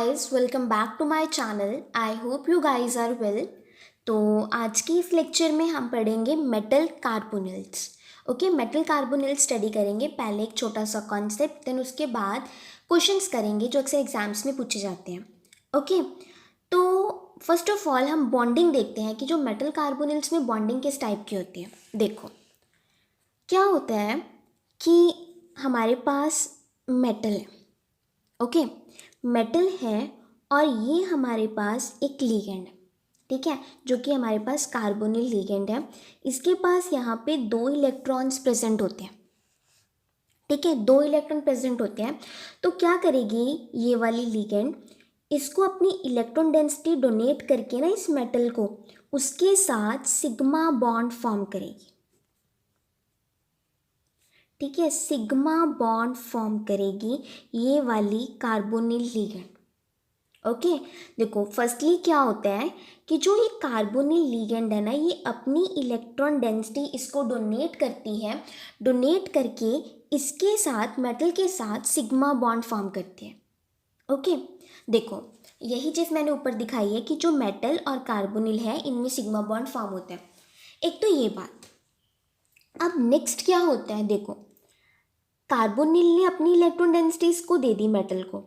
guys, welcome back to my channel. I hope you guys are well. तो आज की इस लेक्चर में हम पढ़ेंगे metal carbonyls. Okay, metal carbonyls study करेंगे. पहले एक छोटा सा कॉन्सेप्ट, देन उसके बाद क्वेश्चंस करेंगे जो अक्सर एग्जाम्स में पूछे जाते हैं. ओके, तो फर्स्ट ऑफ ऑल हम बॉन्डिंग देखते हैं कि जो मेटल कार्बोनिल्स में बॉन्डिंग किस टाइप की होती है. देखो क्या होता है कि हमारे पास मेटल है. ओके, मेटल है और ये हमारे पास एक लिगेंड है. ठीक है, जो कि हमारे पास कार्बोनिल लिगेंड है. इसके पास यहाँ पे 2 इलेक्ट्रॉन्स प्रेजेंट होते हैं. ठीक है, 2 इलेक्ट्रॉन प्रेजेंट होते हैं. तो क्या करेगी ये वाली लिगेंड, इसको अपनी इलेक्ट्रॉन डेंसिटी डोनेट करके ना इस मेटल को उसके साथ सिग्मा बॉन्ड फॉर्म करेगी. ठीक है, सिग्मा बॉन्ड फॉर्म करेगी ये वाली कार्बोनिल लिगेंड. ओके, देखो फर्स्टली क्या होता है कि जो ये कार्बोनिल लिगेंड है ना, ये अपनी इलेक्ट्रॉन डेंसिटी इसको डोनेट करती है. डोनेट करके इसके साथ मेटल के साथ सिग्मा बॉन्ड फॉर्म करती है. ओके, देखो यही चीज़ मैंने ऊपर दिखाई है कि जो मेटल और कार्बोनिल है इनमें सिग्मा बॉन्ड फॉर्म होता है. एक तो ये बात. अब नेक्स्ट क्या होता है, देखो कार्बोनिल ने अपनी इलेक्ट्रॉन डेंसिटी इसको दे दी मेटल को,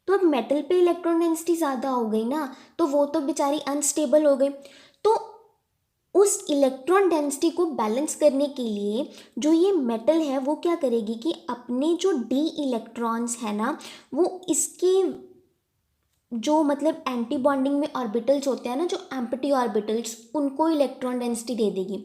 तो अब मेटल पे इलेक्ट्रॉन डेंसिटी ज़्यादा हो गई ना, तो वो तो बेचारी अनस्टेबल हो गई. तो उस इलेक्ट्रॉन डेंसिटी को बैलेंस करने के लिए जो ये मेटल है वो क्या करेगी कि अपने जो डी इलेक्ट्रॉन्स है ना, वो इसके जो मतलब एंटी बॉन्डिंग में ऑर्बिटल्स होते हैं ना, जो एम्प्टी ऑर्बिटल्स, उनको इलेक्ट्रॉन डेंसिटी दे देगी.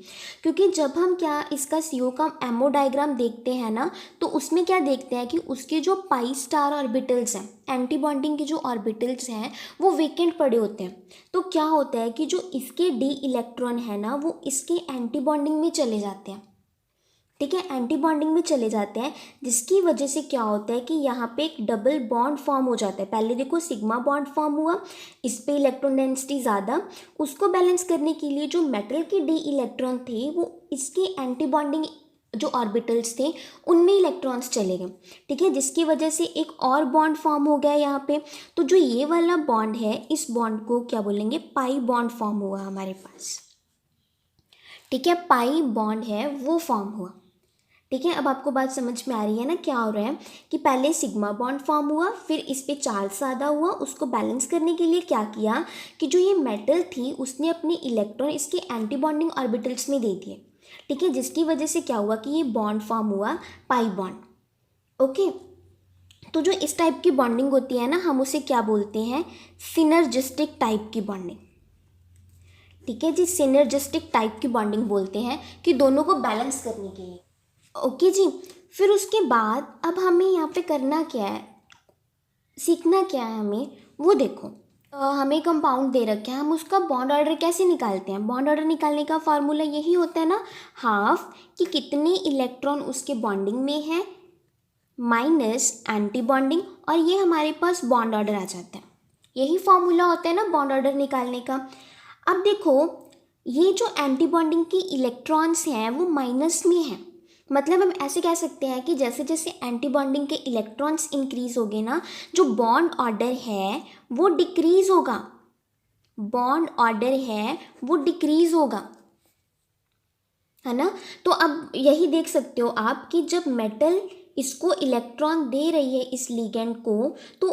क्योंकि जब हम क्या इसका CO का एमओ डायग्राम देखते हैं ना, तो उसमें क्या देखते हैं कि उसके जो पाई स्टार ऑर्बिटल्स हैं, एंटी बॉन्डिंग के जो ऑर्बिटल्स हैं, वो वेकेंट पड़े होते हैं. तो क्या होता है कि जो इसके डी इलेक्ट्रॉन है ना, वो इसके एंटी बॉन्डिंग में चले जाते हैं. ठीक है, एंटी बॉन्डिंग में चले जाते हैं, जिसकी वजह से क्या होता है कि यहाँ पे एक डबल बॉन्ड फॉर्म हो जाता है. पहले देखो सिग्मा बॉन्ड फॉर्म हुआ, इस पे इलेक्ट्रॉन डेंसिटी ज़्यादा, उसको बैलेंस करने के लिए जो मेटल के डी इलेक्ट्रॉन थे वो इसके एंटी बॉन्डिंग जो ऑर्बिटल्स थे उनमें इलेक्ट्रॉन्स चले गए. ठीक है, जिसकी वजह से एक और बॉन्ड फॉर्म हो गया यहाँ पे. तो जो ये वाला बॉन्ड है, इस बॉन्ड को क्या बोलेंगे, पाई बॉन्ड फॉर्म हुआ हमारे पास. ठीक है, पाई बॉन्ड है वो फॉर्म हुआ. ठीक है, अब आपको बात समझ में आ रही है ना क्या हो रहा है कि पहले सिग्मा बॉन्ड फॉर्म हुआ, फिर इस पे चार्ज ज़्यादा हुआ, उसको बैलेंस करने के लिए क्या किया कि जो ये मेटल थी उसने अपने इलेक्ट्रॉन इसके एंटी बॉन्डिंग ऑर्बिटल्स में दे दिए. ठीक है, जिसकी वजह से क्या हुआ कि ये बॉन्ड फॉर्म हुआ, पाई बॉन्ड. ओके, तो जो इस टाइप की बॉन्डिंग होती है ना, हम उसे क्या बोलते हैं, सिनर्जिस्टिक टाइप की बॉन्डिंग. ठीक है जी, सिनर्जिस्टिक टाइप की बॉन्डिंग बोलते हैं कि दोनों को बैलेंस करने के लिए. ओके जी, फिर उसके बाद अब हमें यहाँ पे करना क्या है, सीखना क्या है हमें, वो देखो. हमें कंपाउंड दे रखे हैं, हम उसका बॉन्ड ऑर्डर कैसे निकालते हैं. बॉन्ड ऑर्डर निकालने का फार्मूला यही होता है ना, हाफ कि कितने इलेक्ट्रॉन उसके बॉन्डिंग में है माइनस एंटी बॉन्डिंग, और ये हमारे पास बॉन्ड ऑर्डर आ जाता है. यही फार्मूला होता है ना बॉन्ड ऑर्डर निकालने का. अब देखो ये जो एंटी बॉन्डिंग की इलेक्ट्रॉन्स हैं वो माइनस में हैं. मतलब हम ऐसे कह सकते हैं कि जैसे जैसे एंटी बॉन्डिंग के इलेक्ट्रॉन्स इंक्रीज होंगे ना, जो बॉन्ड ऑर्डर है वो डिक्रीज होगा. बॉन्ड ऑर्डर है वो डिक्रीज होगा, है ना. तो अब यही देख सकते हो आप कि जब मेटल इसको इलेक्ट्रॉन दे रही है इस लिगेंड को, तो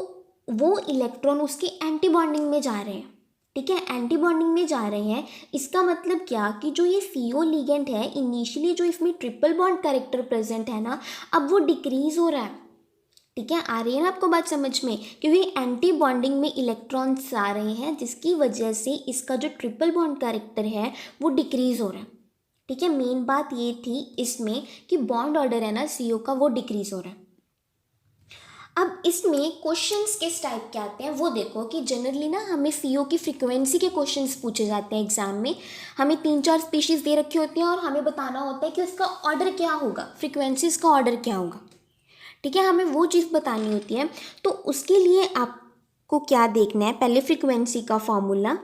वो इलेक्ट्रॉन उसके एंटी बॉन्डिंग में जा रहे हैं. ठीक है, एंटी बॉन्डिंग में जा रहे हैं. इसका मतलब क्या कि जो ये CO लिगेंड है, इनिशियली जो इसमें ट्रिपल बॉन्ड कैरेक्टर प्रेजेंट है ना, अब वो डिक्रीज हो रहा है. ठीक है, आ रही है ना आपको बात समझ में, क्योंकि एंटी बॉन्डिंग में इलेक्ट्रॉन्स आ रहे हैं, जिसकी वजह से इसका जो ट्रिपल बॉन्ड कैरेक्टर है वो डिक्रीज हो रहा है. ठीक है, मेन बात ये थी इसमें कि बॉन्ड ऑर्डर है ना CO का, वो डिक्रीज हो रहा है. अब इसमें क्वेश्चंस किस टाइप के आते हैं वो देखो कि जनरली ना हमें CO की फ्रीक्वेंसी के क्वेश्चंस पूछे जाते हैं एग्जाम में. हमें 3-4 स्पीशीज़ दे रखी होती हैं और हमें बताना होता है कि उसका ऑर्डर क्या होगा, फ्रीक्वेंसीज का ऑर्डर क्या होगा. ठीक है, हमें वो चीज़ बतानी होती है. तो उसके लिए आपको क्या देखना है, पहले फ्रीक्वेंसी का फॉर्मूला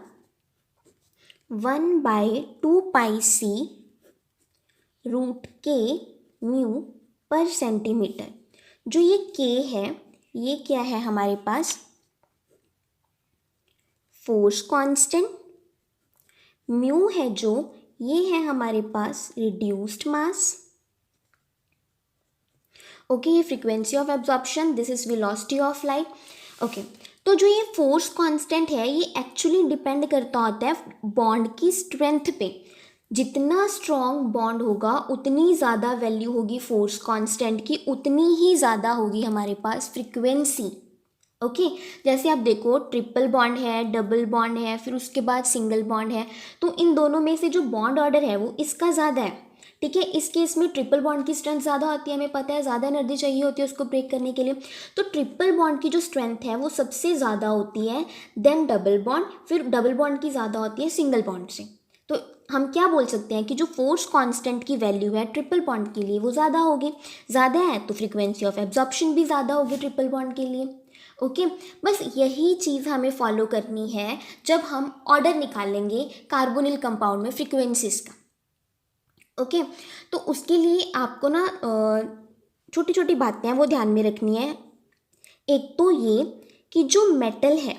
1/2πc √k म्यू पर सेंटीमीटर. जो ये k है, ये क्या है हमारे पास, फोर्स कांस्टेंट, म्यू है जो ये है हमारे पास रिड्यूस्ड मास। ओके, ये frequency of absorption, this is velocity of light. Okay, तो जो ये फोर्स कांस्टेंट है ये एक्चुअली डिपेंड करता होता है बॉन्ड की स्ट्रेंथ पे। जितना स्ट्रॉन्ग बॉन्ड होगा उतनी ज़्यादा वैल्यू होगी फोर्स कांस्टेंट की, उतनी ही ज़्यादा होगी हमारे पास फ्रीक्वेंसी। ओके, जैसे आप देखो ट्रिपल बॉन्ड है, डबल बॉन्ड है, फिर उसके बाद सिंगल बॉन्ड है, तो इन दोनों में से जो बॉन्ड ऑर्डर है वो इसका ज़्यादा है। ठीक है, इस केस में ट्रिपल बॉन्ड की स्ट्रेंथ ज़्यादा होती है, हमें पता है ज़्यादा एनर्जी चाहिए होती है उसको ब्रेक करने के लिए, तो ट्रिपल बॉन्ड की जो स्ट्रेंथ है वो सबसे ज़्यादा होती है देन डबल बॉन्ड, फिर डबल बॉन्ड की ज़्यादा होती है सिंगल बॉन्ड से। तो हम क्या बोल सकते हैं कि जो फोर्स कांस्टेंट की वैल्यू है ट्रिपल बॉन्ड के लिए वो ज़्यादा होगी, ज़्यादा है तो फ्रीक्वेंसी ऑफ एब्जॉर्प्शन भी ज़्यादा होगी ट्रिपल बॉन्ड के लिए। ओके, बस यही चीज़ हमें फॉलो करनी है जब हम ऑर्डर निकालेंगे कार्बोनिल कंपाउंड में फ्रीक्वेंसीज का। ओके, तो उसके लिए आपको ना छोटी छोटी बातें हैं वो ध्यान में रखनी है। एक तो ये कि जो मेटल है,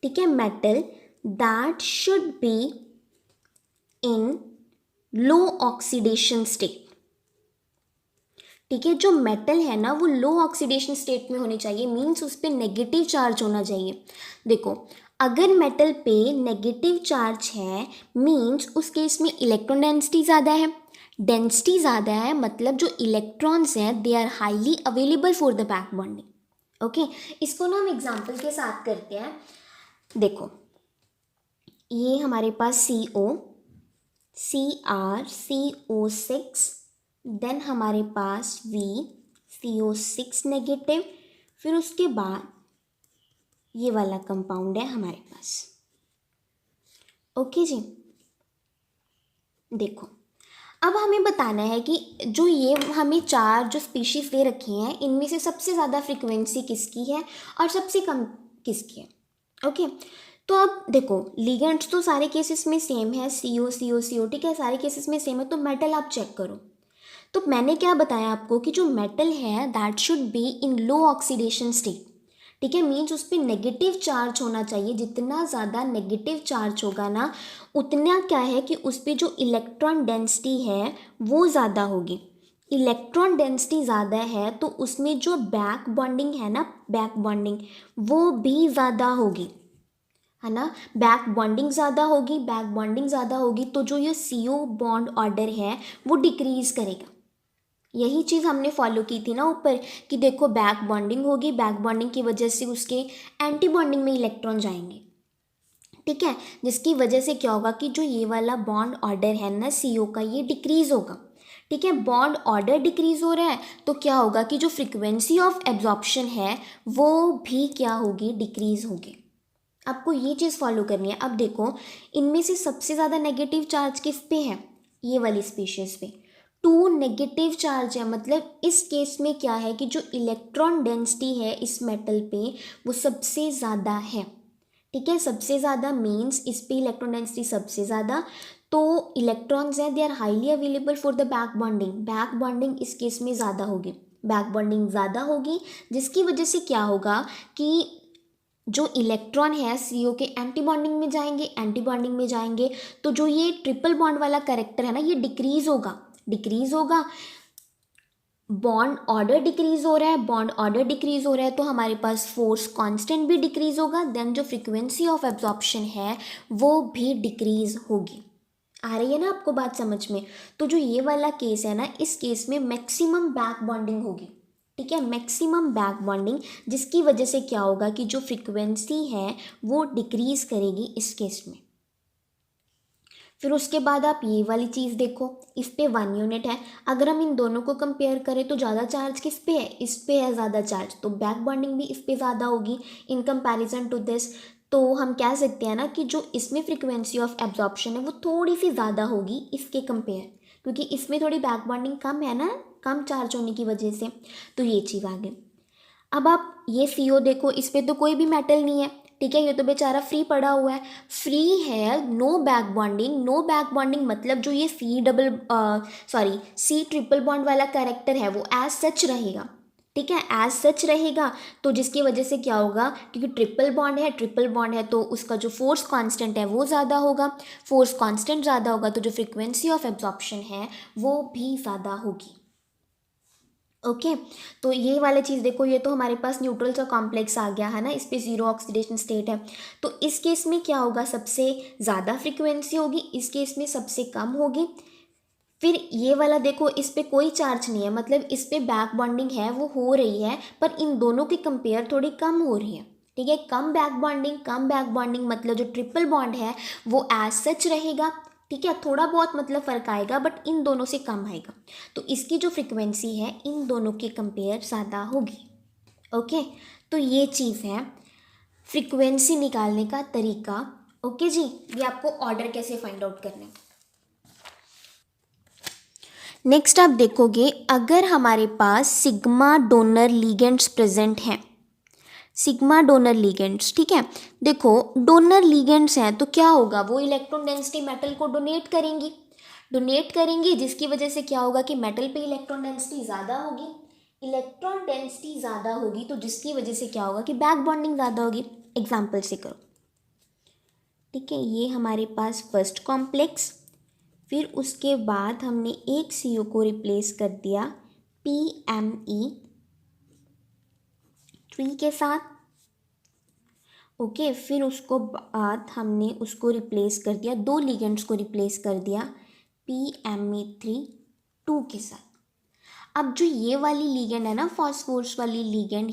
ठीक है, metal that should be in low oxidation state. ठीक है, जो मेटल है ना वो लो ऑक्सीडेशन स्टेट में होनी चाहिए, मीन्स उस पर नेगेटिव चार्ज होना चाहिए। देखो, अगर मेटल पे नेगेटिव चार्ज है मीन्स उस केस में इलेक्ट्रॉन डेंसिटी ज़्यादा है। डेंसिटी ज़्यादा है मतलब जो इलेक्ट्रॉन्स हैं they are highly available for the back bonding. Okay, इसको ना हम एग्जाम्पल के साथ करते हैं। देखो, ये हमारे पास CO, CrCO6, देन हमारे पास CO6 नेगेटिव, फिर उसके बाद ये वाला कंपाउंड है हमारे पास। ओके जी, देखो अब हमें बताना है कि जो ये हमें चार जो स्पीशीज़ दे रखी हैं इनमें से सबसे ज़्यादा फ्रीक्वेंसी किसकी है और सबसे कम किसकी है। ओके, तो अब देखो लिगेंड्स तो सारे केसेस में सेम है, CO, ठीक है, सारे केसेस में सेम है। तो मेटल आप चेक करो, तो मैंने क्या बताया आपको कि जो मेटल है that should be in low oxidation state. ठीक है, मीन्स उस पर नेगेटिव चार्ज होना चाहिए। जितना ज़्यादा नेगेटिव चार्ज होगा ना उतना क्या है कि उस पर जो इलेक्ट्रॉन डेंसिटी है वो ज़्यादा होगी। इलेक्ट्रॉन डेंसिटी ज़्यादा है तो उसमें जो बैक बॉन्डिंग है ना, बैक बॉन्डिंग वो भी ज़्यादा होगी, है ना। बैक बॉन्डिंग ज़्यादा होगी, बैक बॉन्डिंग ज़्यादा होगी तो जो ये CO बॉन्ड ऑर्डर है वो डिक्रीज़ करेगा। यही चीज़ हमने फॉलो की थी ना ऊपर कि देखो बैक बॉन्डिंग होगी, बैक बॉन्डिंग की वजह से उसके एंटी बॉन्डिंग में इलेक्ट्रॉन जाएंगे। ठीक है, जिसकी वजह से क्या होगा कि जो ये वाला बॉन्ड ऑर्डर है ना CO का ये डिक्रीज़ होगा। ठीक है, बॉन्ड ऑर्डर डिक्रीज़ हो रहा है तो क्या होगा कि जो फ्रीक्वेंसी ऑफ एब्जॉर्प्शन है वो भी क्या होगी, डिक्रीज़ होगी। आपको ये चीज़ फॉलो करनी है। अब देखो इनमें से सबसे ज़्यादा नेगेटिव चार्ज किस पे है, ये वाली स्पीशीज़ पे 2 नेगेटिव चार्ज है। मतलब इस केस में क्या है कि जो इलेक्ट्रॉन डेंसिटी है इस मेटल पे वो सबसे ज़्यादा है। ठीक है, सबसे ज़्यादा मीन्स इस पे इलेक्ट्रॉन डेंसिटी सबसे ज़्यादा, तो इलेक्ट्रॉन्स हैं they are highly available for the back bonding. Back bonding इस केस में ज़्यादा होगी, बैक बॉन्डिंग ज़्यादा होगी, जिसकी वजह से क्या होगा कि जो इलेक्ट्रॉन है CO के एंटी बॉन्डिंग में जाएंगे, एंटी बॉन्डिंग में जाएंगे तो जो ये ट्रिपल बॉन्ड वाला कैरेक्टर है ना ये डिक्रीज होगा, डिक्रीज होगा। बॉन्ड ऑर्डर डिक्रीज हो रहा है, बॉन्ड ऑर्डर डिक्रीज हो रहा है तो हमारे पास फोर्स कांस्टेंट भी डिक्रीज होगा, देन जो फ्रीक्वेंसी ऑफ एब्जॉर्प्शन है वो भी डिक्रीज होगी। आ रही है ना आपको बात समझ में। तो जो ये वाला केस है ना इस केस में मैक्सिमम बैक बॉन्डिंग होगी। ठीक है, मैक्सिमम बैक बॉन्डिंग, जिसकी वजह से क्या होगा कि जो फ्रीक्वेंसी है वो डिक्रीज करेगी इस केस में। फिर उसके बाद आप ये वाली चीज़ देखो, इस पे 1 यूनिट है। अगर हम इन दोनों को कंपेयर करें तो ज़्यादा चार्ज किस पे है, इस पे है ज़्यादा चार्ज, तो बैक बॉन्डिंग भी इस पे ज़्यादा होगी इन कंपैरिजन टू दिस। तो हम कह सकते हैं ना कि जो इसमें फ्रीक्वेंसी ऑफ एब्जॉर्प्शन है वो थोड़ी सी ज़्यादा होगी इसके कंपेयर, क्योंकि इसमें थोड़ी बैक बॉन्डिंग कम है ना, कम चार्ज होने की वजह से। तो ये चीज़ आ गई। अब आप ये CO देखो, इस पर तो कोई भी मेटल नहीं है। ठीक है, ये तो बेचारा फ्री पड़ा हुआ है, फ्री है, no back bonding. No back bonding मतलब जो ये C ट्रिपल बॉन्ड वाला कैरेक्टर है वो एज सच रहेगा। ठीक है, एज सच रहेगा। तो जिसकी वजह से क्या होगा, क्योंकि ट्रिपल बॉन्ड है तो उसका जो फोर्स कांस्टेंट है वो ज़्यादा होगा। फोर्स कांस्टेंट ज़्यादा होगा तो जो फ्रीक्वेंसी ऑफ एब्जॉर्प्शन है वो भी ज़्यादा होगी। ओके तो ये वाली चीज़ देखो, ये तो हमारे पास न्यूट्रल सा कॉम्प्लेक्स आ गया है ना, इस पे जीरो ऑक्सीडेशन स्टेट है। तो इस केस में क्या होगा, सबसे ज़्यादा फ्रीक्वेंसी होगी, इस केस में सबसे कम होगी। फिर ये वाला देखो, इस पे कोई चार्ज नहीं है, मतलब इस पे बैक बॉन्डिंग है वो हो रही है, पर इन दोनों की कंपेयर थोड़ी कम हो रही है। ठीक है, कम बैक बॉन्डिंग मतलब जो ट्रिपल बॉन्ड है वो एज सच रहेगा। ठीक है, थोड़ा बहुत मतलब फ़र्क आएगा बट इन दोनों से कम आएगा। तो इसकी जो फ्रिक्वेंसी है इन दोनों के कंपेयर ज़्यादा होगी। ओके, तो ये चीज़ है फ्रिक्वेंसी निकालने का तरीका। ओके जी, ये आपको ऑर्डर कैसे फाइंड आउट करना है। नेक्स्ट आप देखोगे, अगर हमारे पास सिग्मा डोनर लिगेंड्स प्रेजेंट हैं, सिग्मा डोनर लिगेंड्स, ठीक है, देखो डोनर लिगेंड्स हैं तो क्या होगा, वो इलेक्ट्रॉन डेंसिटी मेटल को डोनेट करेंगी जिसकी वजह से क्या होगा कि मेटल पे इलेक्ट्रॉन डेंसिटी ज़्यादा होगी। इलेक्ट्रॉन डेंसिटी ज़्यादा होगी तो जिसकी वजह से क्या होगा कि बैक बॉन्डिंग ज़्यादा होगी। एग्जाम्पल से करो, ठीक है, ये हमारे पास फर्स्ट कॉम्प्लेक्स, फिर उसके बाद हमने एक CO को रिप्लेस कर दिया PMe3 के साथ। ओके, फिर उसको बाद हमने उसको रिप्लेस कर दिया, दो लिगेंड्स को रिप्लेस कर दिया PMe3 2 के साथ। अब जो ये वाली लिगेंड है ना, फॉस्फोरस वाली लिगेंड,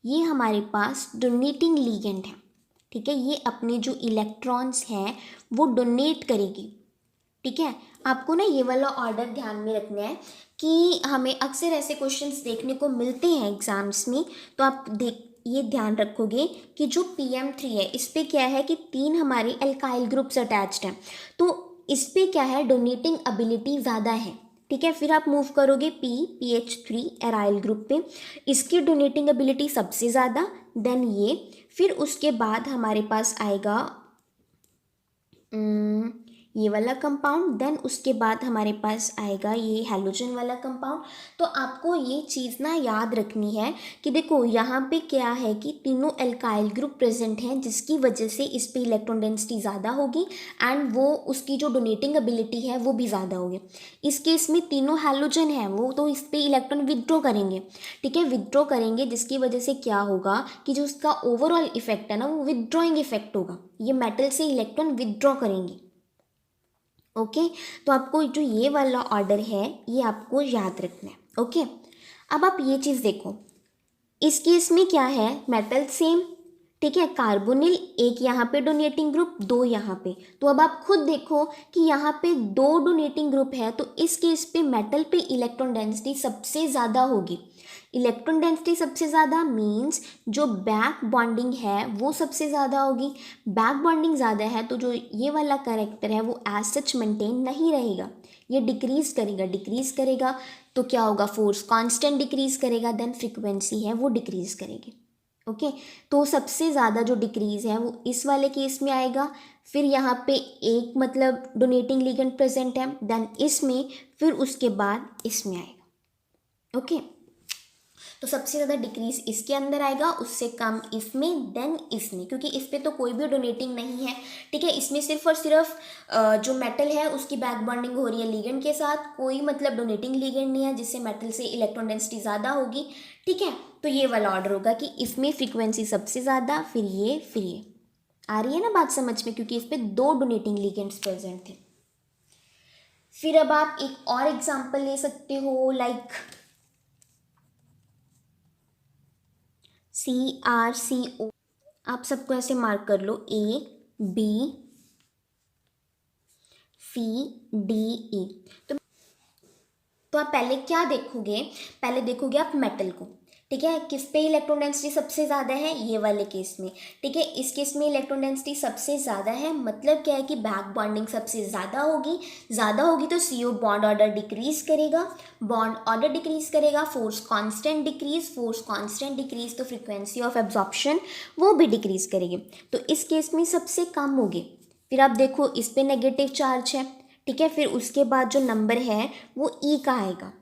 ये हमारे पास डोनेटिंग लिगेंड है। ठीक है, ये अपने जो इलेक्ट्रॉन्स हैं वो डोनेट करेगी। ठीक है, आपको ना ये वाला ऑर्डर ध्यान में रखना है कि हमें अक्सर ऐसे क्वेश्चंस देखने को मिलते हैं एग्जाम्स में। तो आप ये ध्यान रखोगे कि जो PM3 है इस पे क्या है कि 3 हमारे एल्काइल ग्रुप्स अटैच्ड हैं, तो इस पे क्या है, डोनेटिंग एबिलिटी ज़्यादा है। ठीक है, फिर आप मूव करोगे PH3 एराइल ग्रुप पे, इसकी डोनेटिंग एबिलिटी सबसे ज़्यादा, देन ये, फिर उसके बाद हमारे पास आएगा ये वाला कंपाउंड, देन उसके बाद हमारे पास आएगा ये हैलोजन वाला कंपाउंड। तो आपको ये चीज़ ना याद रखनी है कि देखो यहाँ पे क्या है कि तीनों एल्काइल ग्रुप प्रेजेंट हैं जिसकी वजह से इस पे इलेक्ट्रॉन डेंसिटी ज़्यादा होगी एंड वो उसकी जो डोनेटिंग एबिलिटी है वो भी ज़्यादा होगी। इस केस में तीनों हैलोजन हैं वो तो इस पे इलेक्ट्रॉन विदड्रॉ करेंगे। ठीक है, विदड्रॉ करेंगे जिसकी वजह से क्या होगा कि जो उसका ओवरऑल इफेक्ट है ना वो विदड्रॉइंग इफेक्ट होगा, ये मेटल से इलेक्ट्रॉन विदड्रॉ करेंगे। ओके, तो आपको जो ये वाला ऑर्डर है ये आपको याद रखना है। ओके, अब आप ये चीज़ देखो, इस केस में क्या है, मेटल सेम, ठीक है, कार्बोनिल एक यहाँ पे डोनेटिंग ग्रुप, दो यहाँ पे, तो अब आप खुद देखो कि यहाँ पे दो डोनेटिंग ग्रुप है तो इस केस पे मेटल पे इलेक्ट्रॉन डेंसिटी सबसे ज़्यादा होगी। इलेक्ट्रॉन डेंसिटी सबसे ज़्यादा मीन्स जो बैक बॉन्डिंग है वो सबसे ज़्यादा होगी। बैक बॉन्डिंग ज़्यादा है तो जो ये वाला कैरेक्टर है वो एज सच मेंटेन नहीं रहेगा, ये डिक्रीज करेगा। तो क्या होगा, फोर्स कांस्टेंट डिक्रीज करेगा, देन फ्रीक्वेंसी है वो डिक्रीज करेगी। ओके, तो सबसे ज़्यादा जो डिक्रीज है वो इस वाले केस में आएगा। फिर यहाँ पे एक मतलब डोनेटिंग लिगेंड प्रेजेंट है, देन इसमें, फिर उसके बाद इसमें आएगा। ओके, तो सबसे ज़्यादा डिक्रीज इसके अंदर आएगा, उससे कम इसमें, देन इसमें, क्योंकि इस पे तो कोई भी डोनेटिंग नहीं है। ठीक है, इसमें सिर्फ और सिर्फ जो मेटल है उसकी बैक बॉन्डिंग हो रही है लिगेंड के साथ, कोई मतलब डोनेटिंग लिगेंड नहीं है जिससे मेटल से इलेक्ट्रॉन डेंसिटी ज़्यादा होगी। ठीक है, तो ये वाला ऑर्डर होगा कि इसमें फ्रीक्वेंसी सबसे ज़्यादा, फिर ये आ रही है ना बात समझ में, क्योंकि इस पर दो डोनेटिंग लिगेंड्स प्रेजेंट थे। फिर अब आप एक और एग्जाम्पल ले सकते हो, लाइक CrCO, आप सबको ऐसे मार्क कर लो, ABCDE। तो आप पहले क्या देखोगे, पहले देखोगे आप मेटल को। ठीक है, किस पे इलेक्ट्रॉन डेंसिटी सबसे ज़्यादा है, ये वाले केस में। ठीक है, इस केस में इलेक्ट्रॉन डेंसिटी सबसे ज़्यादा है, मतलब क्या है कि बैक बॉन्डिंग सबसे ज़्यादा होगी तो CO बॉन्ड ऑर्डर डिक्रीज करेगा, फोर्स कांस्टेंट डिक्रीज तो फ्रीक्वेंसी ऑफ एब्जॉर्प्शन वो भी डिक्रीज करेगी, तो इस केस में सबसे कम होगी। फिर आप देखो इस पे नेगेटिव चार्ज है। ठीक है, फिर उसके बाद जो नंबर है वो E का आएगा।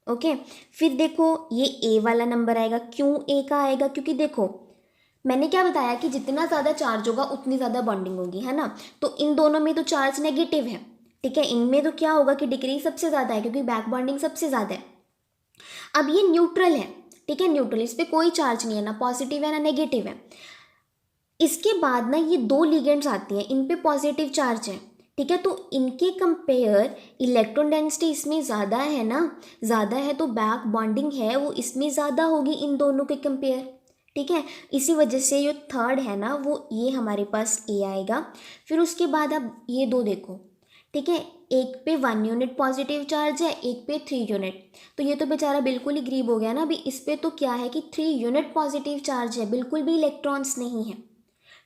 ओके। फिर देखो ये ए वाला नंबर आएगा, क्यों ए का आएगा, क्योंकि देखो मैंने क्या बताया कि जितना ज़्यादा चार्ज होगा उतनी ज़्यादा बॉन्डिंग होगी, है ना। तो इन दोनों में तो चार्ज नेगेटिव है, ठीक है। इनमें तो क्या होगा कि डिक्रीज सबसे ज़्यादा है क्योंकि बैक बॉन्डिंग सबसे ज़्यादा है। अब ये न्यूट्रल है, ठीक है, न्यूट्रल, इस पर कोई चार्ज नहीं है, ना पॉजिटिव है ना नेगेटिव है। इसके बाद ना ये दो लिगेंड्स आती हैं, इन पे पॉजिटिव चार्ज है, ठीक है। तो इनके कंपेयर इलेक्ट्रॉन डेंसिटी इसमें ज़्यादा है ना, ज़्यादा है, तो बैक बॉन्डिंग है वो इसमें ज़्यादा होगी इन दोनों के कंपेयर, ठीक है। इसी वजह से जो थर्ड है ना वो ये हमारे पास ए आएगा। फिर उसके बाद अब ये दो देखो, ठीक है, एक पे 1 यूनिट पॉजिटिव चार्ज है, एक पे 3 यूनिट। तो ये तो बेचारा बिल्कुल ही गरीब हो गया ना। अभी इस पे तो क्या है कि 3 यूनिट पॉजिटिव चार्ज है, बिल्कुल भी इलेक्ट्रॉन्स नहीं है,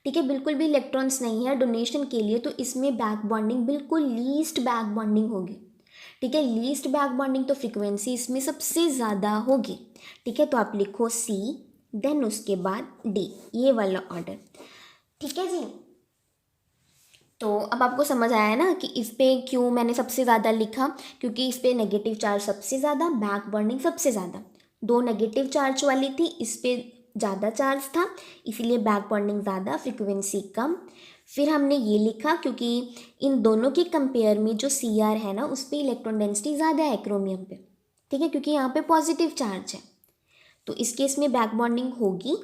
ठीक है, बिल्कुल भी इलेक्ट्रॉन्स नहीं है डोनेशन के लिए। तो इसमें बैक बॉन्डिंग बिल्कुल लीस्ट बैक बॉन्डिंग होगी, ठीक है, लीस्ट बैक बॉन्डिंग, तो फ्रीक्वेंसी इसमें सबसे ज़्यादा होगी, ठीक है। तो आप लिखो सी, देन उसके बाद डी, ये वाला ऑर्डर, ठीक है जी। तो अब आपको समझ आया ना कि इस पे क्यों मैंने सबसे ज़्यादा लिखा, क्योंकि इस पे नेगेटिव चार्ज सबसे ज़्यादा, बैक बॉन्डिंग सबसे ज़्यादा। दो नेगेटिव चार्ज वाली थी, इस पे ज़्यादा चार्ज था, इसीलिए बैक बॉन्डिंग ज़्यादा, फ्रिक्वेंसी कम। फिर हमने ये लिखा क्योंकि इन दोनों के कंपेयर में जो सी आर है ना उस पर इलेक्ट्रॉन डेंसिटी ज़्यादा है क्रोमियम पे, ठीक है, क्योंकि यहाँ पे पॉजिटिव चार्ज है, तो इस केस में बैक बॉन्डिंग होगी,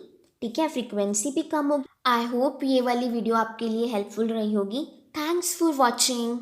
ठीक है, फ्रीक्वेंसी भी कम होगी। आई होप ये वाली वीडियो आपके लिए हेल्पफुल रही होगी। Thanks for watching.